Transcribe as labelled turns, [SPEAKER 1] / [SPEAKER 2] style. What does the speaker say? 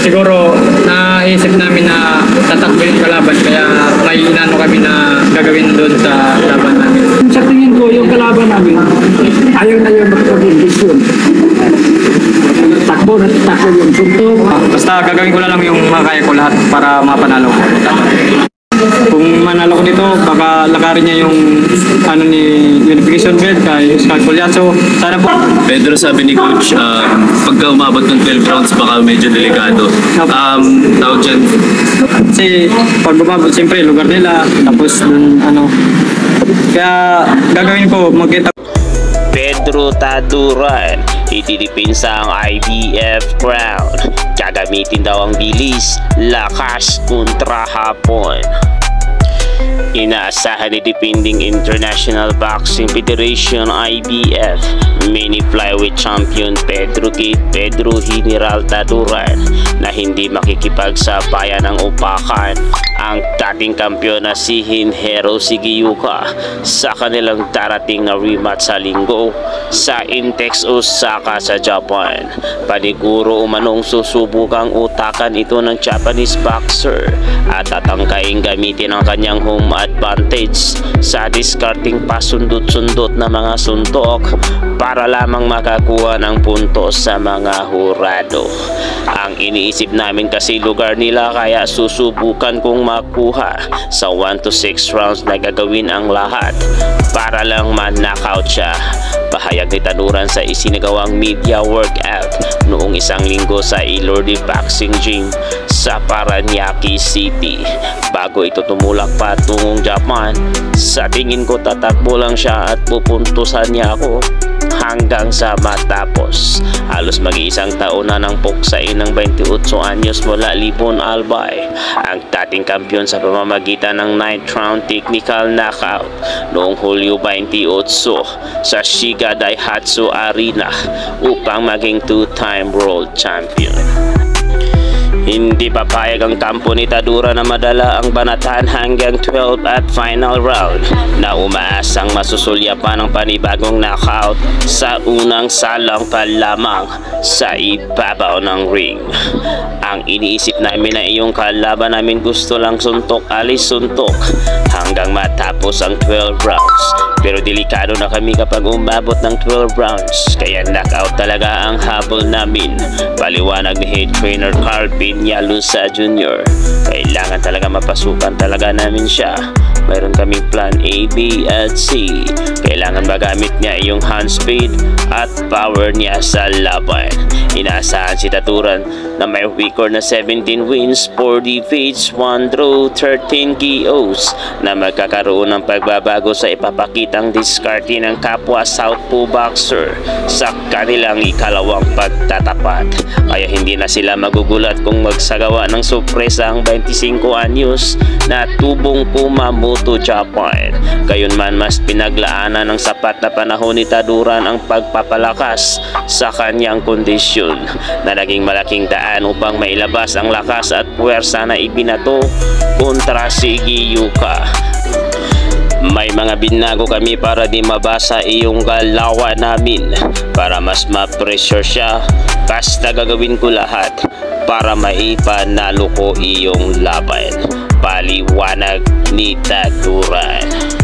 [SPEAKER 1] siguro naisip namin na tatakbo yung kalaban kaya may inano kami na gagawin doon sa laban namin.
[SPEAKER 2] Sa tingin ko, yung kalaban namin, ayaw na yung magpag-indisyon. Takbo yung suntok.
[SPEAKER 1] Basta gagawin ko na lang yung makaya ko lahat para mapanalo ko. Kung manalo ko dito, baka lakarin niya yung ano ni unification belt kay Oscar Colyazo. Sana po.
[SPEAKER 3] Pedro, sabi ni Coach, pagka umabot ng 12 rounds, baka medyo delikado. Tawag dyan.
[SPEAKER 1] Kasi pag umabot, siyempre, lugar nila. Tapos, ano. Kaya gagawin ko, magkita.
[SPEAKER 4] Pedro Taduran, itidipinsa ang IBF crown. Gagamitin daw ang bilis, lakas kontra hapon. Inaasahan ni Defending International Boxing Federation IBF mini flyweight champion Pedro General Taduran na hindi makikipagsabayan ng upakan ang dating kampiyon na si Hinhero Sigiyuka sa kanilang darating na rematch sa linggo sa Intex Osaka sa Japan. Paniguro umanong susubukang utakan ito ng Japanese boxer at tatangkaing gamitin ang kanyang home advantage sa discarding pasundot-sundot na mga suntok para lamang makakuha ng puntos sa mga hurado. Ang iniisip namin kasi lugar nila kaya susubukan kong makuha sa 1 to 6 rounds na gagawin ang lahat para lang man-knockout siya. Pahayag ni Taduran sa isinagawang media workout noong isang linggo sa Ilordi Boxing Gym sa Paranaque City. Bago ito tumulak pa tungong Japan, sa tingin ko tatakbo lang siya at pupuntusan niya ako hanggang sa matapos. Halos mag-iisang taon na nang puksain ng 28 anyos mula Libon Albay, ang dating kampiyon sa pamamagitan ng 9th round technical knockout noong Hulyo 28 sa Shiga Daihatsu Arena upang maging 2-time world champion. Hindi papayag ang kampo ni Taduran na madala ang banatan hanggang 12 at final round na umaasang masusulya pa ng panibagong knockout sa unang salang pa lamang sa ibabaw ng ring. Ang iniisip namin na iyong kalaban namin gusto lang suntok alis suntok hanggang matapos ang 12 rounds. Pero delikado na kami kapag umabot ng 12 rounds kaya knockout talaga ang habol namin. Paliwanag ni head trainer Carl Peñalosa Jr. Kailangan talaga mapasukan talaga namin siya. Mayroon kaming plan A, B at C. Kailangan magamit niya yung hand speed at power niya sa laban. Inaasahan si Taduran na may record na 17 wins, 4 defeats, 1 draw, 13 KOs na magkakaroon ng pagbabago sa ipapakitang diskarte ng kapwa southpaw boxer sa kanilang ikalawang pagtatapat. Kaya hindi na sila magugulat kung magsagawa ng sorpresa ang 25 anyos na tubong Kumamoto, Japan. Gayunman mas pinaglaanan ng sapat na panahon ni Taduran ang pagpapalakas sa kanyang kondisyon na naging malaking daan upang mailabas ang lakas at puwersa na ibinato kontra si Giyuka. May mga binago kami para di mabasa iyong galawan namin para mas ma-pressure siya. Basta gagawin ko lahat para maipanalo ko iyong laban. Paliwanag ni Taduran.